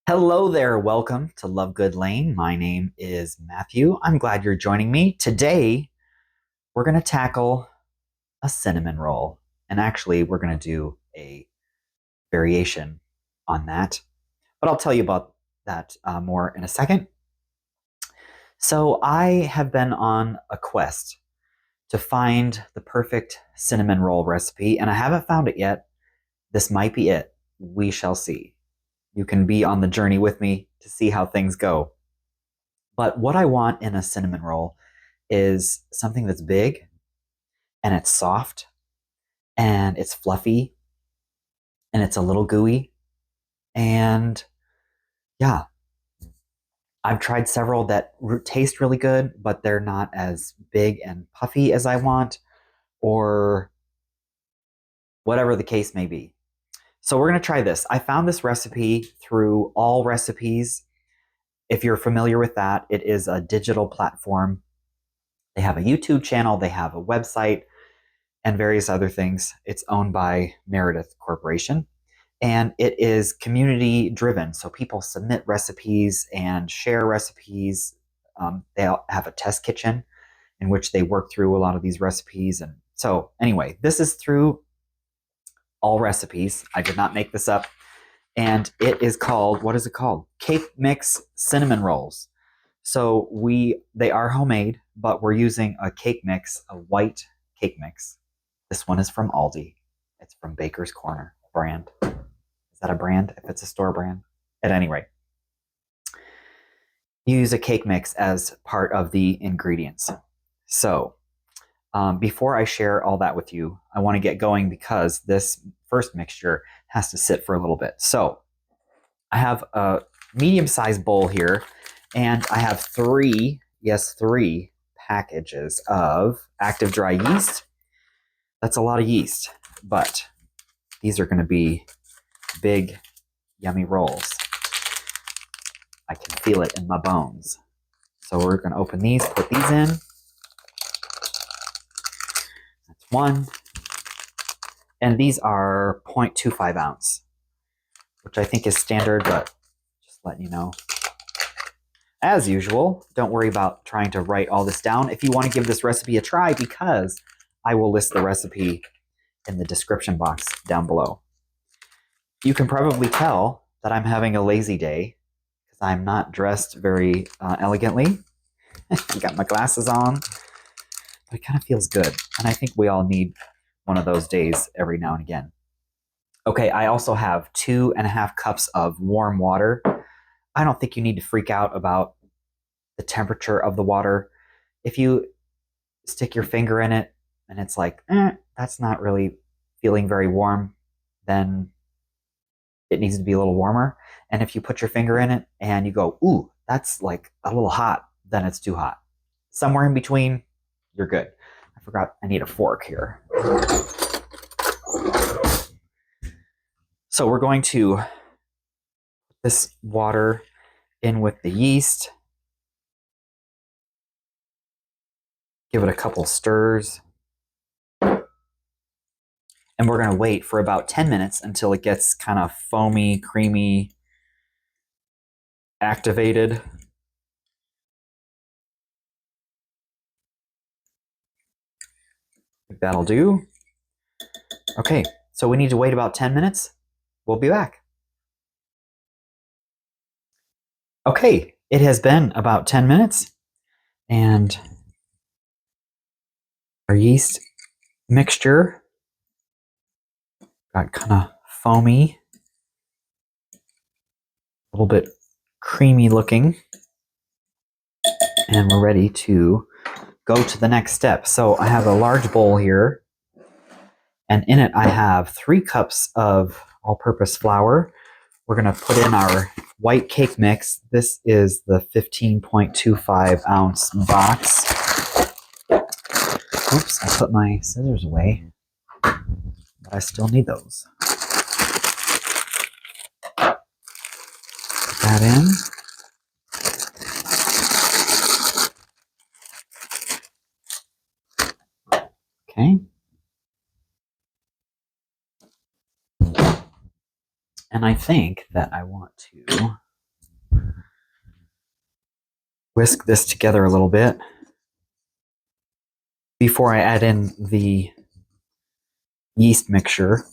Hello there, welcome to Love Good Lane. My name is Matthew. I'm glad you're joining me. Today, we're going to tackle a cinnamon roll. And actually, we're going to do a variation on that. But I'll tell you about that more in a second. So, I have been on a quest to find the perfect cinnamon roll recipe, and I haven't found it yet. This might be it. We shall see. You can be on the journey with me to see how things go. But what I want in a cinnamon roll is something that's big and it's soft and it's fluffy and it's a little gooey. And yeah, I've tried several that taste really good, but they're not as big and puffy as I want, or whatever the case may be. So we're going to try this. I found this recipe through All Recipes. If you're familiar with that, it is a digital platform. They have a YouTube channel, they have a website, and various other things. It's owned by Meredith Corporation, and it is community driven. So people submit recipes and share recipes. They have a test kitchen in which they work through a lot of these recipes. And so anyway, this is through All Recipes. I did not make this up. And it is called, what is it called? Cake Mix Cinnamon Rolls. So they are homemade, but we're using a cake mix, a white cake mix. This one is from Aldi. It's from Baker's Corner brand. Is that a brand? If it's a store brand? At any rate, use a cake mix as part of the ingredients. So before I share all that with you, I want to get going because this first mixture has to sit for a little bit. So I have a medium-sized bowl here, and I have three packages of active dry yeast. That's a lot of yeast, but these are going to be big, yummy rolls. I can feel it in my bones. So we're going to open these, put these in. That's one. And these are 0.25 ounce, which I think is standard, but just letting you know. As usual, don't worry about trying to write all this down if you want to give this recipe a try, because I will list the recipe in the description box down below. You can probably tell that I'm having a lazy day because I'm not dressed very elegantly. I got my glasses on, but it kind of feels good. And I think we all need one of those days every now and again. Okay, I also have 2.5 cups of warm water. I don't think you need to freak out about the temperature of the water. If you stick your finger in it and it's like, that's not really feeling very warm, then it needs to be a little warmer. And if you put your finger in it and you go, ooh, that's like a little hot, then it's too hot. Somewhere in between, you're good. I forgot I need a fork here. So we're going to put this water in with the yeast. Give it a couple stirs. And we're going to wait for about 10 minutes until it gets kind of foamy, creamy, activated. That'll do. Okay, so we need to wait about 10 minutes. We'll be back. Okay, it has been about 10 minutes, and our yeast mixture got kind of foamy, a little bit creamy looking, and we're ready to go to the next step. So I have a large bowl here, and in it I have 3 cups of all-purpose flour. We're going to put in our white cake mix. This is the 15.25 ounce box. Oops, I put my scissors away, but I still need those. Put that in. Okay. And I think that I want to whisk this together a little bit before I add in the yeast mixture.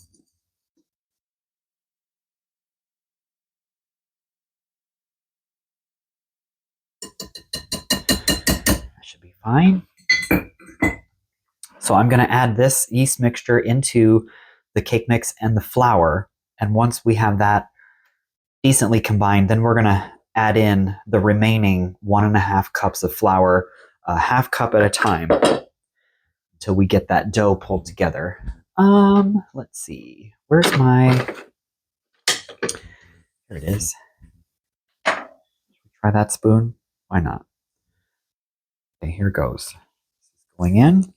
That should be fine. So I'm going to add this yeast mixture into the cake mix and the flour. And once we have that decently combined, then we're going to add in the remaining 1.5 cups of flour, a half cup at a time, until we get that dough pulled together. Let's see. Where's my... Here it is. Try that spoon. Why not? Okay, here goes. Going in.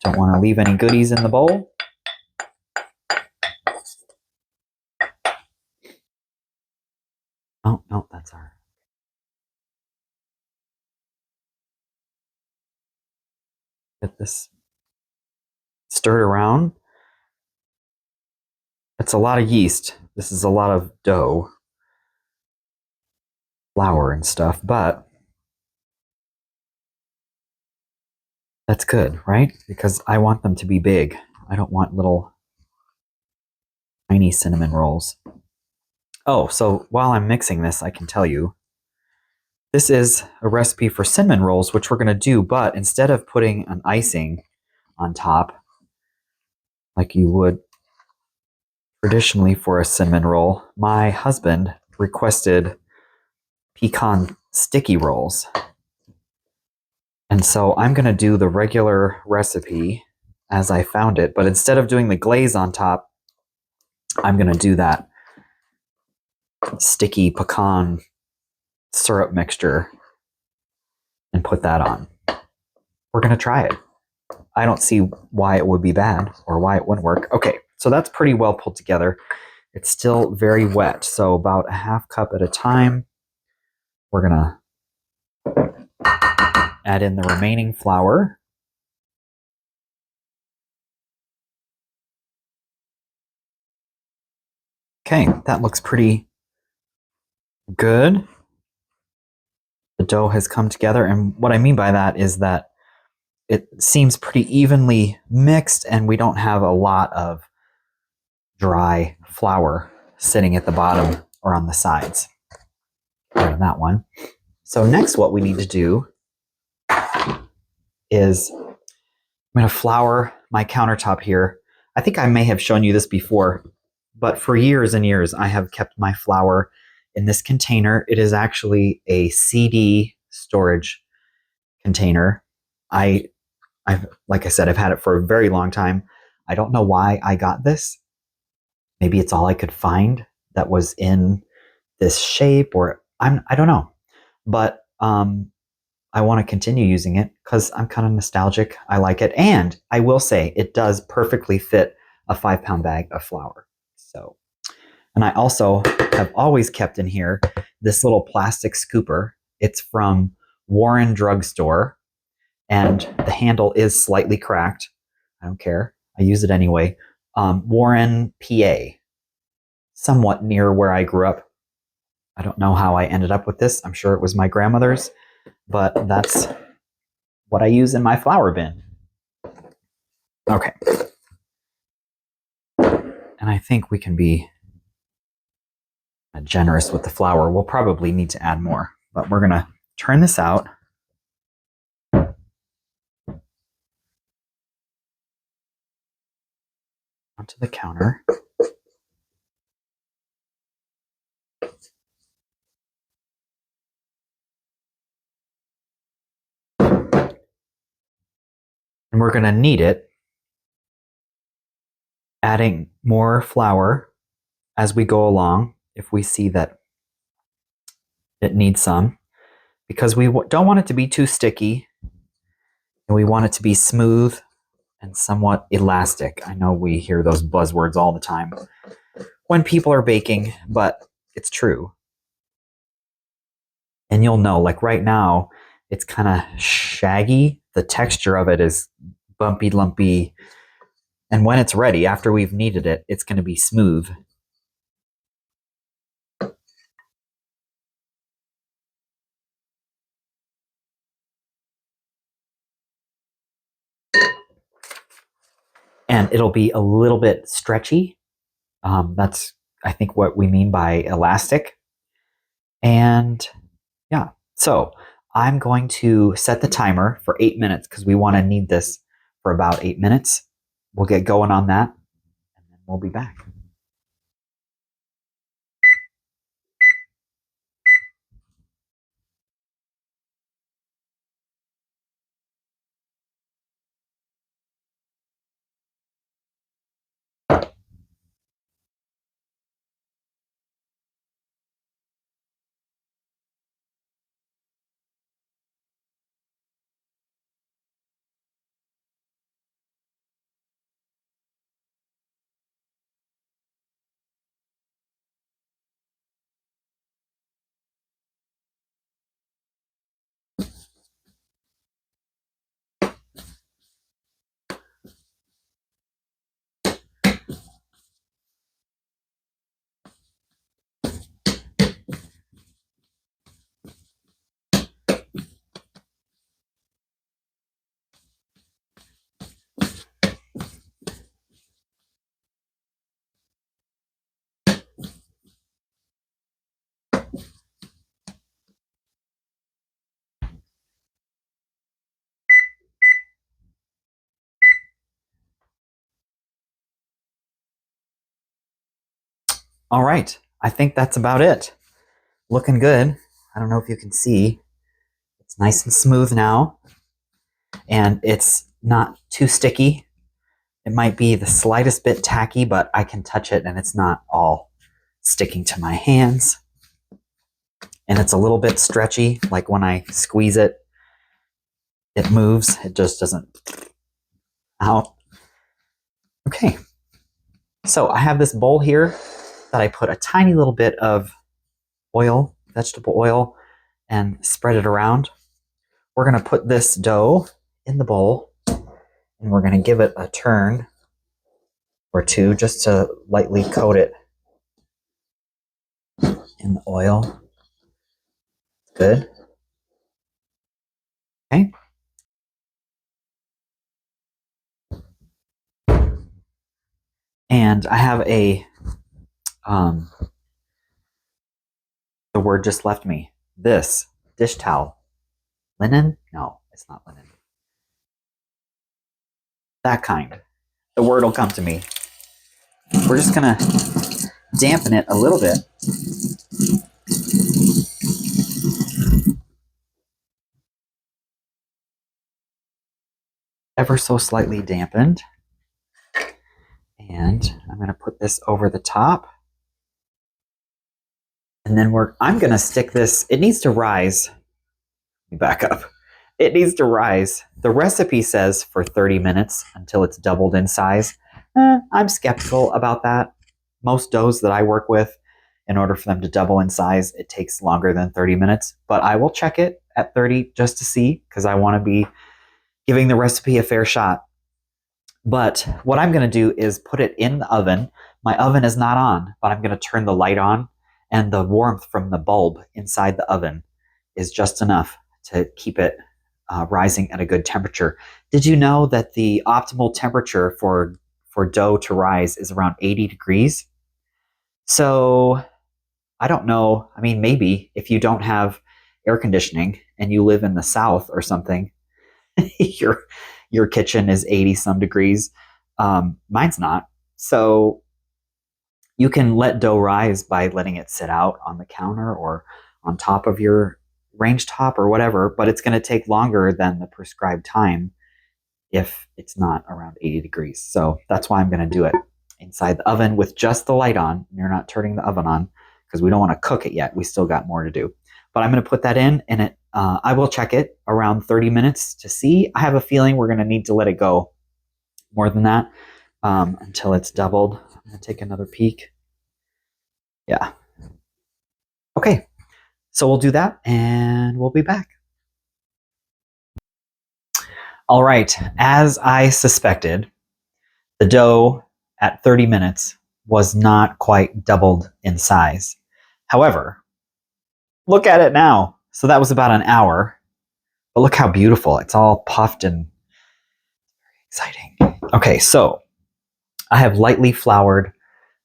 Don't want to leave any goodies in the bowl. Oh, no, that's our... Get this stirred around. It's a lot of yeast. This is a lot of dough, flour and stuff, but that's good, right? Because I want them to be big. I don't want little tiny cinnamon rolls. Oh, so while I'm mixing this, I can tell you, this is a recipe for cinnamon rolls, which we're going to do, but instead of putting an icing on top, like you would traditionally for a cinnamon roll, my husband requested pecan sticky rolls. And so I'm going to do the regular recipe as I found it, but instead of doing the glaze on top, I'm going to do that sticky pecan syrup mixture and put that on. We're going to try it. I don't see why it would be bad or why it wouldn't work. Okay, so that's pretty well pulled together. It's still very wet, so about a half cup at a time. We're going to add in the remaining flour. Okay, that looks pretty good. The dough has come together, and what I mean by that is that it seems pretty evenly mixed, and we don't have a lot of dry flour sitting at the bottom or on the sides. Right on that one. So next what we need to do is I'm going to flour my countertop here. I think I may have shown you this before, but for years and years I have kept my flour in this container. It is actually a CD storage container. Like I said, I've had it for a very long time. I don't know why I got this. Maybe it's all I could find that was in this shape, or I don't know. But I want to continue using it because I'm kind of nostalgic. I like it. And I will say it does perfectly fit a 5-pound bag of flour. So, and I also have always kept in here this little plastic scooper. It's from Warren Drugstore, and the handle is slightly cracked. I don't care. I use it anyway. Warren, PA, somewhat near where I grew up. I don't know how I ended up with this. I'm sure it was my grandmother's, but that's what I use in my flour bin. Okay. And I think we can be generous with the flour. We'll probably need to add more, but we're going to turn this out. Onto the counter. And we're going to knead it, adding more flour as we go along if we see that it needs some, because we don't want it to be too sticky, and we want it to be smooth and somewhat elastic. I know we hear those buzzwords all the time when people are baking, but it's true. And you'll know, like right now, it's kind of shaggy. The texture of it is bumpy, lumpy. And when it's ready, after we've kneaded it, it's going to be smooth. and it'll be a little bit stretchy. That's, I think, what we mean by elastic. And yeah, so I'm going to set the timer for 8 minutes because we want to knead this for about 8 minutes. We'll get going on that, and then we'll be back. All right, I think that's about it. Looking good. I don't know if you can see. It's nice and smooth now, and it's not too sticky. It might be the slightest bit tacky, but I can touch it and it's not all sticking to my hands. And it's a little bit stretchy, like when I squeeze it, it moves. It just doesn't out. Okay, so I have this bowl here that I put a tiny little bit of oil, vegetable oil, and spread it around. We're going to put this dough in the bowl, and we're going to give it a turn or two just to lightly coat it in the oil. Good. Okay. And I have a, the word just left me. This dish towel. Linen? No, it's not linen. That kind. The word will come to me. We're just gonna dampen it a little bit. Ever so slightly dampened. And I'm gonna put this over the top. And then I'm gonna stick this, it needs to rise. Let me back up. It needs to rise. The recipe says for 30 minutes until it's doubled in size. I'm skeptical about that. Most doughs that I work with, in order for them to double in size, it takes longer than 30 minutes. But I will check it at 30 just to see, because I want to be giving the recipe a fair shot. But what I'm going to do is put it in the oven. My oven is not on, but I'm going to turn the light on, and the warmth from the bulb inside the oven is just enough to keep it rising at a good temperature. Did you know that the optimal temperature for dough to rise is around 80 degrees? So I don't know. I mean, maybe if you don't have air conditioning and you live in the South or something, your kitchen is 80 some degrees. Mine's not. So you can let dough rise by letting it sit out on the counter or on top of your range top or whatever, but it's going to take longer than the prescribed time if it's not around 80 degrees. So that's why I'm going to do it inside the oven with just the light on. You're not turning the oven on because we don't want to cook it yet. We still got more to do. But I'm going to put that in, and I will check it around 30 minutes to see. I have a feeling we're going to need to let it go more than that until it's doubled. I'm going to take another peek. Yeah. Okay. So we'll do that, and we'll be back. All right. As I suspected, the dough at 30 minutes was not quite doubled in size. However, look at it now. So that was about an hour. But look how beautiful. It's all puffed and very exciting. Okay, so I have lightly floured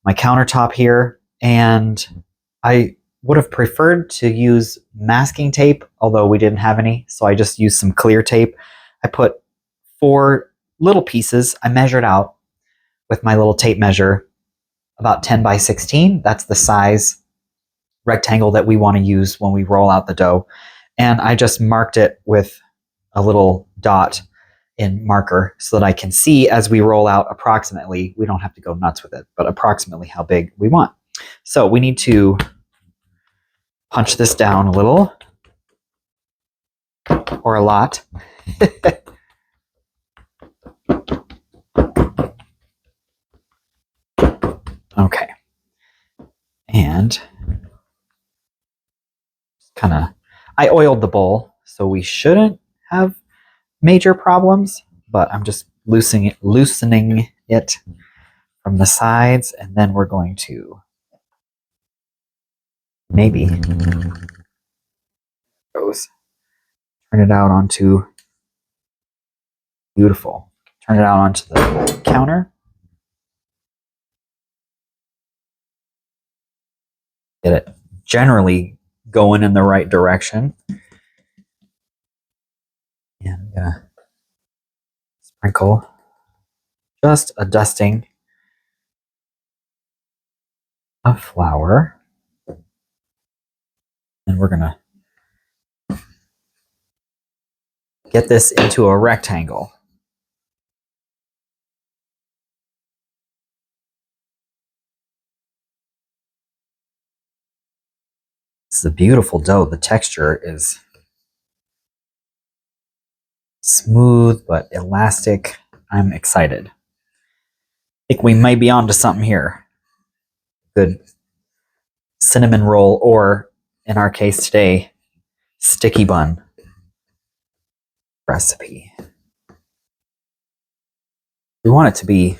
my countertop here, and I would have preferred to use masking tape, although we didn't have any, so I just used some clear tape. I put 4 little pieces. I measured out with my little tape measure about 10 by 16. That's the size rectangle that we want to use when we roll out the dough. And I just marked it with a little dot in marker so that I can see as we roll out approximately, we don't have to go nuts with it, but approximately how big we want. So we need to punch this down a little, or a lot. Okay. And kind of, I oiled the bowl, so we shouldn't have major problems, but I'm just loosening it from the sides, and then we're going to maybe turn it out onto, beautiful. Turn it out onto the counter. Get it generally going in the right direction. And I'm gonna sprinkle just a dusting of flour. And we're gonna get this into a rectangle. This is a beautiful dough. The texture is smooth but elastic. I'm excited. I think we might be onto something here. Good cinnamon roll, or in our case today, sticky bun recipe. We want it to be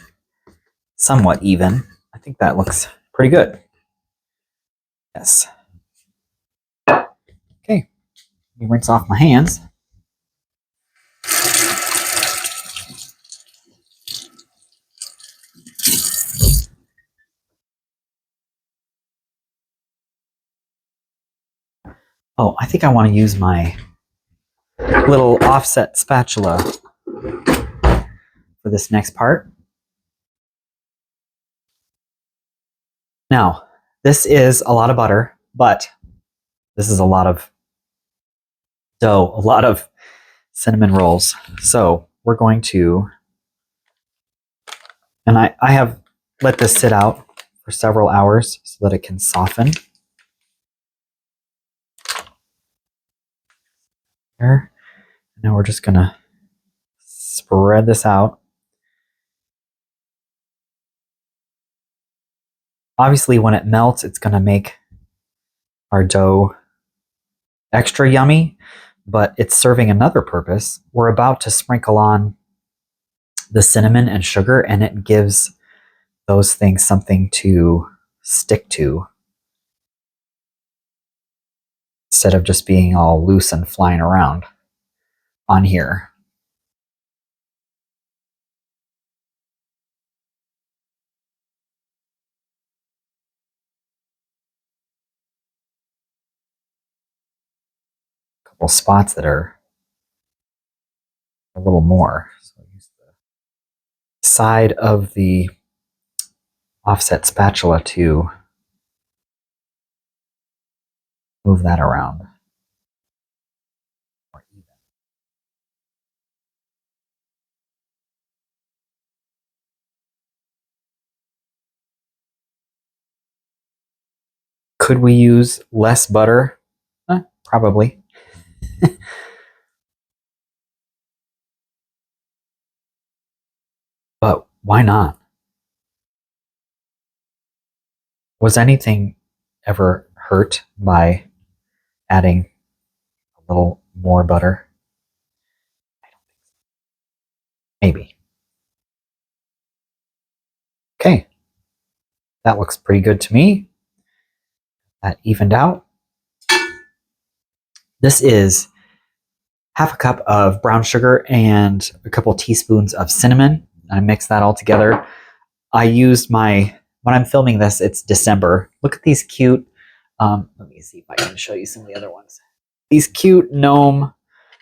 somewhat even. I think that looks pretty good. Yes. Okay. Let me rinse off my hands. Oh, I think I want to use my little offset spatula for this next part. Now, this is a lot of butter, but this is a lot of dough, a lot of cinnamon rolls. So we're going to, and I have let this sit out for several hours so that it can soften. There. Now we're just gonna spread this out. Obviously, when it melts, it's gonna make our dough extra yummy, but it's serving another purpose. We're about to sprinkle on the cinnamon and sugar, and it gives those things something to stick to instead of just being all loose and flying around on here. A couple spots that are a little more. So I use the side of the offset spatula to move that around. Could we use less butter? Probably. But why not? Was anything ever hurt by adding a little more butter? I don't think so. Maybe. Okay. That looks pretty good to me. That evened out. This is half a cup of brown sugar and a couple teaspoons of cinnamon. I mix that all together. I used when I'm filming this, it's December. Look at these cute, let me see if I can show you some of the other ones. These cute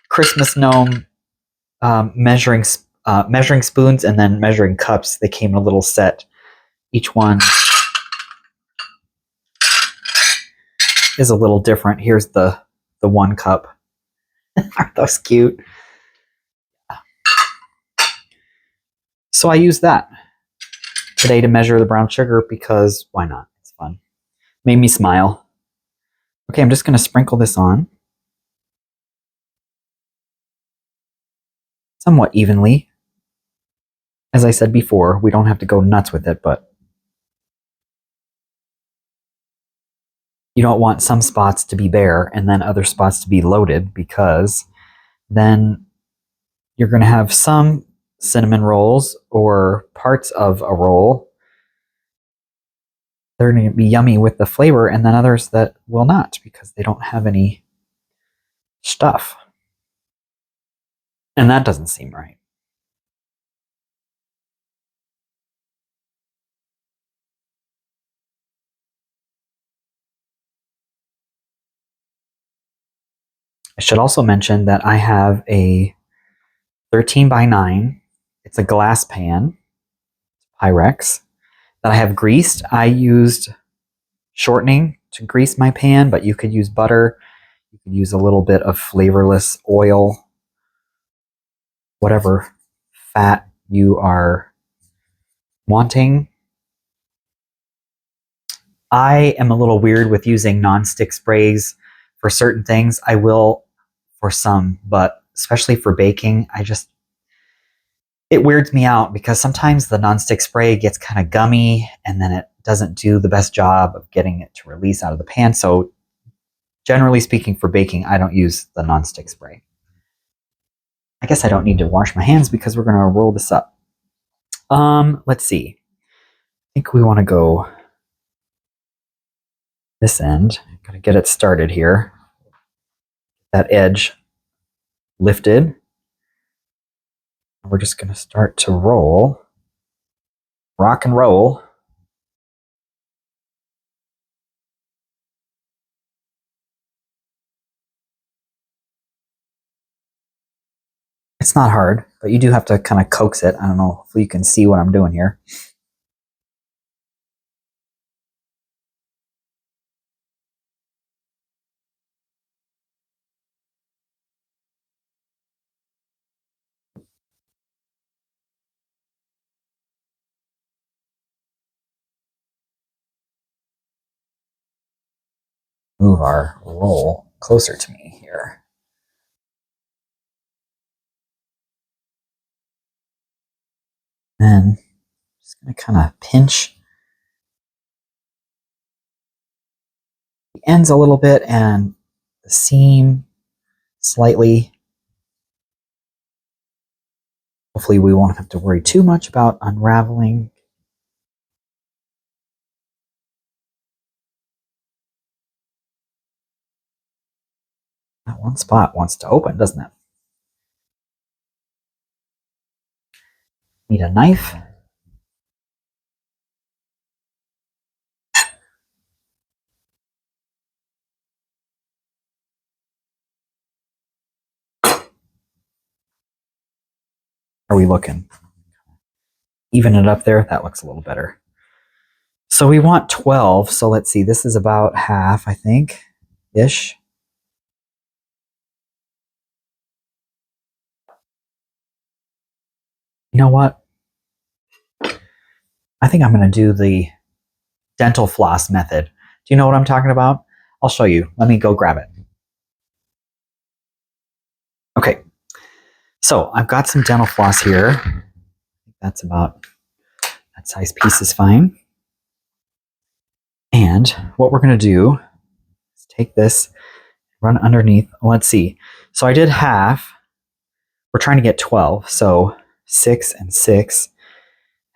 Christmas gnome measuring spoons and then measuring cups. They came in a little set. Each one is a little different. Here's the 1 cup. Aren't those cute? So I used that today to measure the brown sugar because why not? It's fun. Made me smile. Okay, I'm just going to sprinkle this on somewhat evenly. As I said before, we don't have to go nuts with it, but you don't want some spots to be bare and then other spots to be loaded, because then you're going to have some cinnamon rolls or parts of a roll. They're going to be yummy with the flavor, and then others that will not because they don't have any stuff. And that doesn't seem right. I should also mention that I have a 13 by 9. It's a glass pan, Pyrex, that I have greased. I used shortening to grease my pan, but you could use butter. You could use a little bit of flavorless oil, whatever fat you are wanting. I am a little weird with using nonstick sprays for certain things. I will for some, but especially for baking, it weirds me out because sometimes the nonstick spray gets kind of gummy and then it doesn't do the best job of getting it to release out of the pan. So generally speaking, for baking, I don't use the nonstick spray. I guess I don't need to wash my hands because we're going to roll this up. Let's see. I think we want to go this end. Got to get it started here. That edge lifted. We're just going to start to roll. Rock and roll. It's not hard, but you do have to kind of coax it. I don't know if you can see what I'm doing here. Move our roll closer to me here. Then just going to kind of pinch the ends a little bit and the seam slightly. Hopefully we won't have to worry too much about unraveling. That one spot wants to open, doesn't it? Need a knife. Are we looking? Even it up there, that looks a little better. So we want 12, so let's see, this is about half, I think, ish. You know what? I think I'm going to do the dental floss method. Do you know what I'm talking about? I'll show you. Let me go grab it. Okay, so I've got some dental floss here. That's about, that size piece is fine. And what we're going to do is take this, run underneath. Let's see. So I did half. We're trying to get 12. So 6 and 6.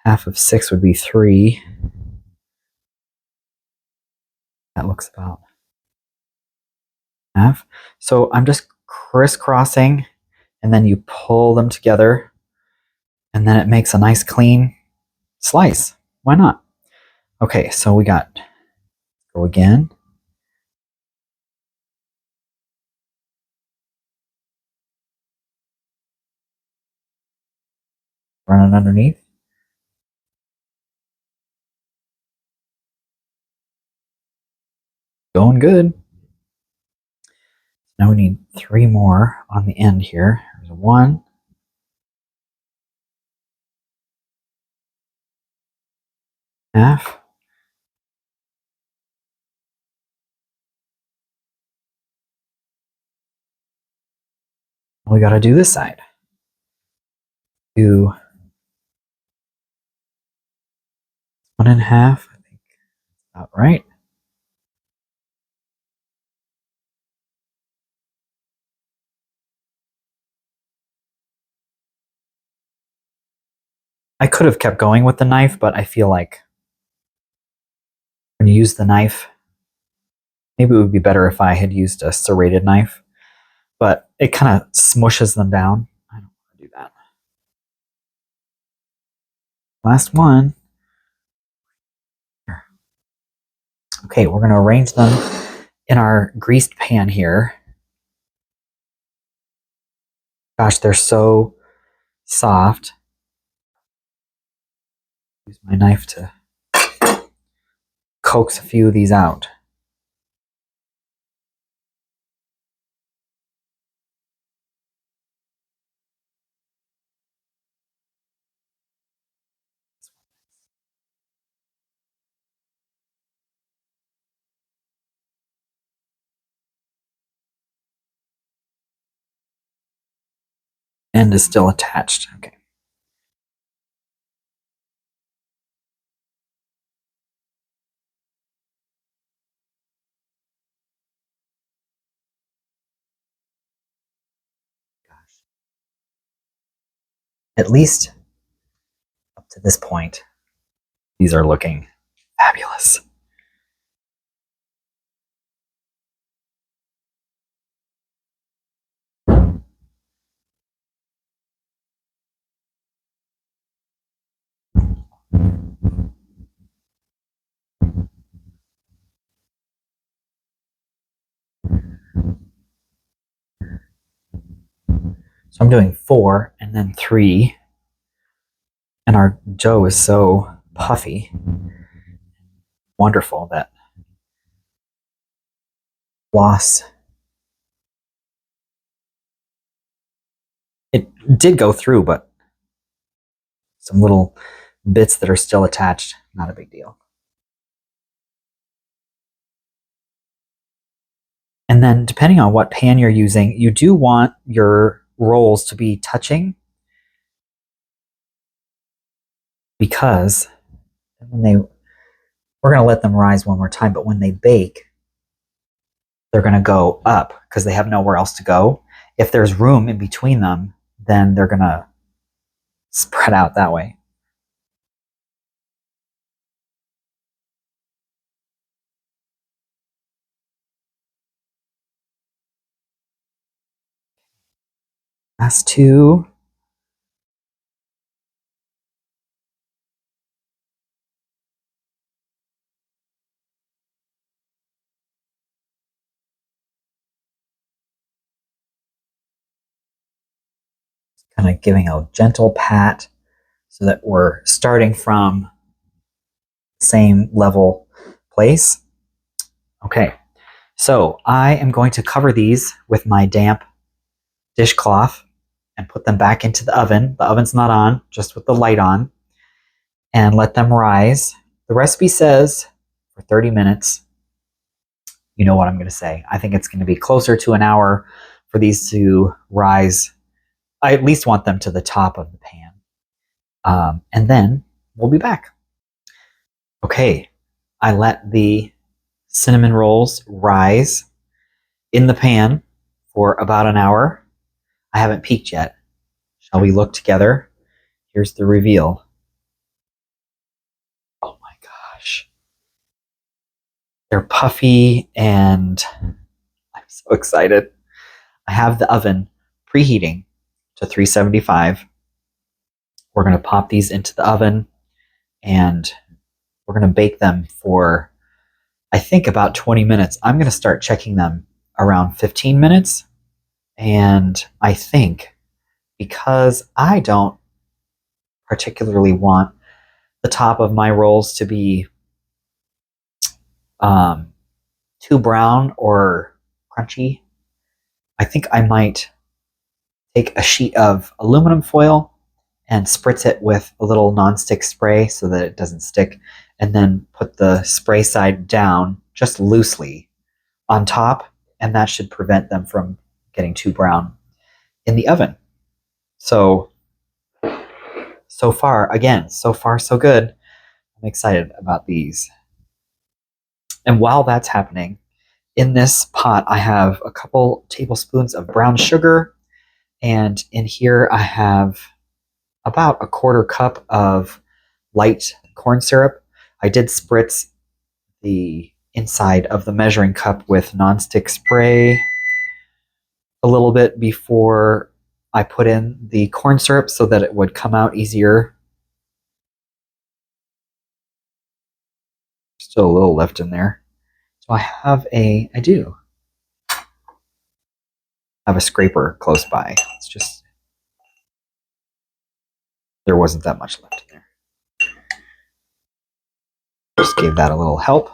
Half of 6 would be 3. That looks about half. So I'm just crisscrossing, and then you pull them together, and then it makes a nice clean slice. why not? Okay, so we got, go again. Run it underneath. Going good. Now we need 3 more on the end here. There's 1. Half. We got to do this side. Do 1.5. I think about right. I could have kept going with the knife, but I feel like when you use the knife, maybe it would be better if I had used a serrated knife, but it kind of smushes them down. I don't want to do that. Last one. Okay, we're going to arrange them in our greased pan here. Gosh, they're so soft. Use my knife to coax a few of these out. End is still attached. Okay. Gosh. At least up to this point, these are looking fabulous. So I'm doing 4 and then 3. And our dough is so puffy. Wonderful that floss. It did go through, but some little bits that are still attached, not a big deal. And then depending on what pan you're using, you do want your rolls to be touching, because we're going to let them rise one more time, but when they bake, they're going to go up because they have nowhere else to go. If there's room in between them, then they're going to spread out that way. Last 2. Kind of giving a gentle pat so that we're starting from the same level place. Okay, so I am going to cover these with my damp dishcloth and put them back into the oven. The oven's not on, just with the light on, and let them rise. The recipe says for 30 minutes. You know what I'm going to say. I think it's going to be closer to an hour for these to rise. I at least want them to the top of the pan. And then we'll be back. Okay, I let the cinnamon rolls rise in the pan for about an hour. I haven't peeked yet. Shall we look together? Here's the reveal. Oh my gosh. They're puffy and I'm so excited. I have the oven preheating to 375. We're going to pop these into the oven and We're going to bake them for, I think, about 20 minutes. I'm going to start checking them around 15 minutes. And I think because I don't particularly want the top of my rolls to be too brown or crunchy, I think I might take a sheet of aluminum foil and spritz it with a little nonstick spray so that it doesn't stick, and then put the spray side down just loosely on top, and that should prevent them from getting too brown in the oven. So far, again, so far so good. I'm excited about these. And while that's happening, in this pot I have a couple tablespoons of brown sugar, and in here I have about a quarter cup of light corn syrup. I did spritz the inside of the measuring cup with nonstick spray a little bit before I put in the corn syrup so that it would come out easier. Still a little left in there. So I do have a scraper close by. It's just, there wasn't that much left in there. Just gave that a little help.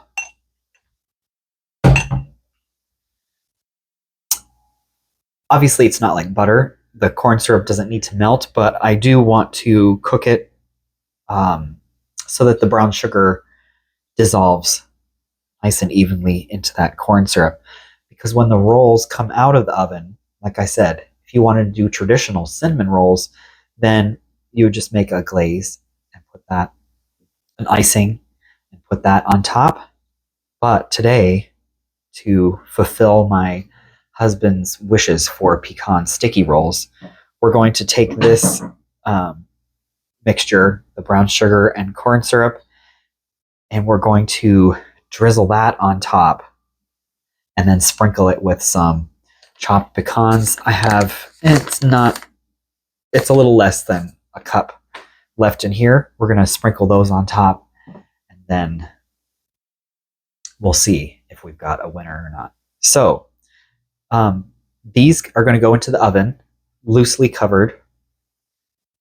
Obviously, it's not like butter. The corn syrup doesn't need to melt, but I do want to cook it so that the brown sugar dissolves nice and evenly into that corn syrup. Because when the rolls come out of the oven, like I said, if you wanted to do traditional cinnamon rolls, then you would just make a glaze and put that, an icing, and put that on top. But today, to fulfill my husband's wishes for pecan sticky rolls, we're going to take this mixture, the brown sugar and corn syrup, and we're going to drizzle that on top and then sprinkle it with some chopped pecans. I have, it's a little less than a cup left in here. We're going to sprinkle those on top, and then we'll see if we've got a winner or not. So these are going to go into the oven, loosely covered.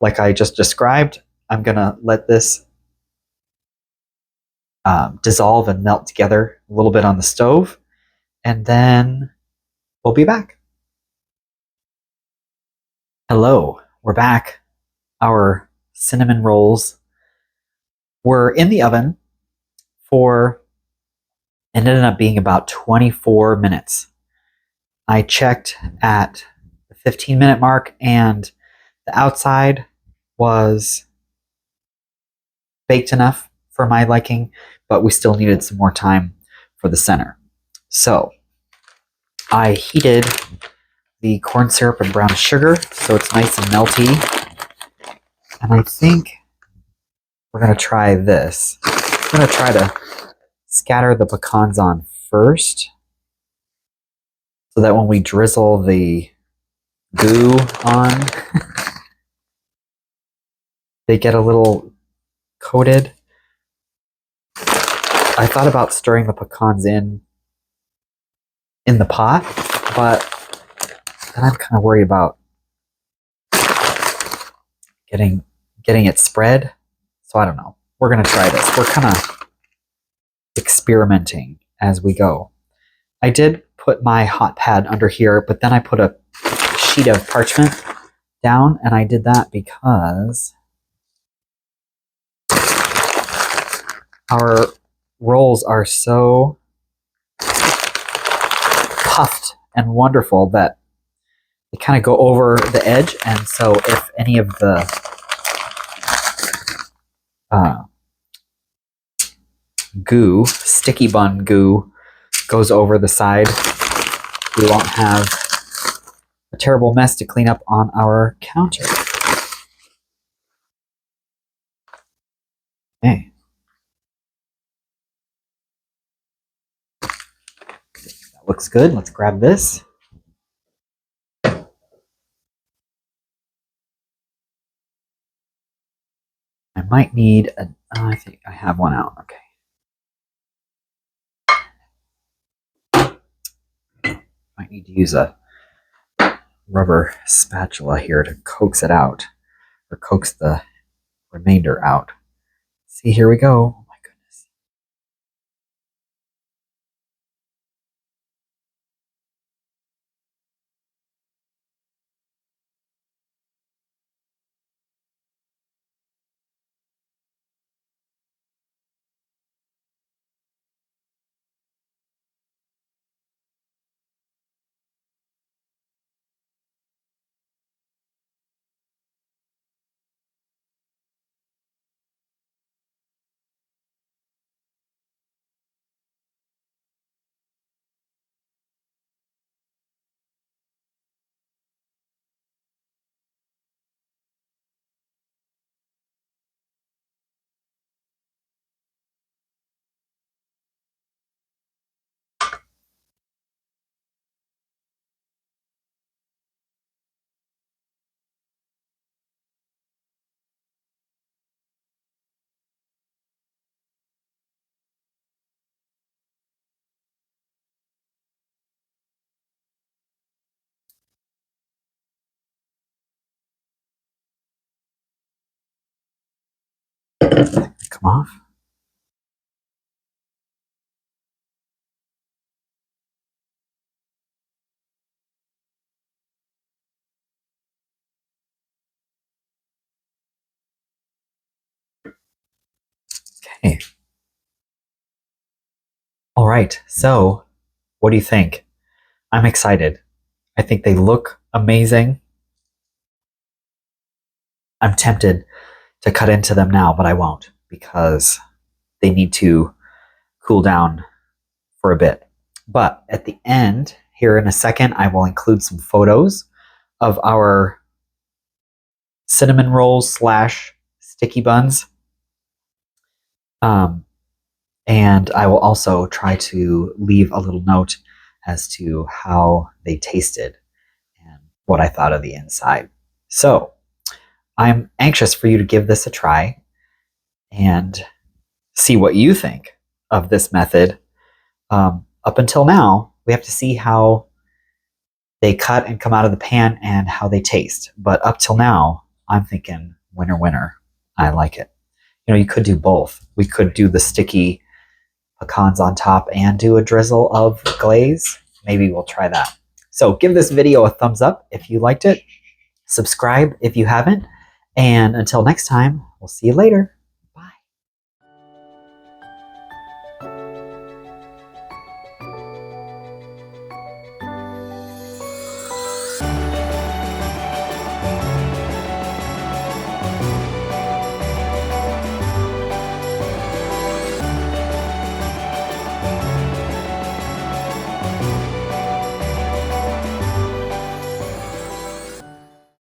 Like I just described, I'm going to let this dissolve and melt together a little bit on the stove, and then we'll be back. Hello, we're back. Our cinnamon rolls were in the oven for, it ended up being about 24 minutes. I checked at the 15-minute mark, and the outside was baked enough for my liking, but we still needed some more time for the center. So I heated the corn syrup and brown sugar so it's nice and melty. And I think we're going to try this. I'm going to try to scatter the pecans on first so that when we drizzle the goo on, they get a little coated. I thought about stirring the pecans in the pot, but then I'm kind of worried about getting it spread. So I don't know. We're going to try this. We're kind of experimenting as we go. I did put my hot pad under here, but then I put a sheet of parchment down, and I did that because our rolls are so puffed and wonderful that they kind of go over the edge, and so if any of the goo, sticky bun goo, goes over the side, we won't have a terrible mess to clean up on our counter. Okay. That looks good. Let's grab this. I might need a I think I have one out. Okay. Might need to use a rubber spatula here to coax it out, or coax the remainder out. See, here we go. Oh my goodness. Come off. Okay. All right. So, what do you think? I'm excited. I think they look amazing. I'm tempted to cut into them now, but I won't because they need to cool down for a bit. But at the end, here in a second, I will include some photos of our cinnamon rolls / sticky buns. And I will also try to leave a little note as to how they tasted and what I thought of the inside. So I'm anxious for you to give this a try and see what you think of this method. Up until now, we have to see how they cut and come out of the pan and how they taste. But up till now, I'm thinking winner, winner. I like it. You know, you could do both. We could do the sticky pecans on top and do a drizzle of glaze. Maybe we'll try that. So give this video a thumbs up if you liked it. Subscribe if you haven't. And until next time, we'll see you later.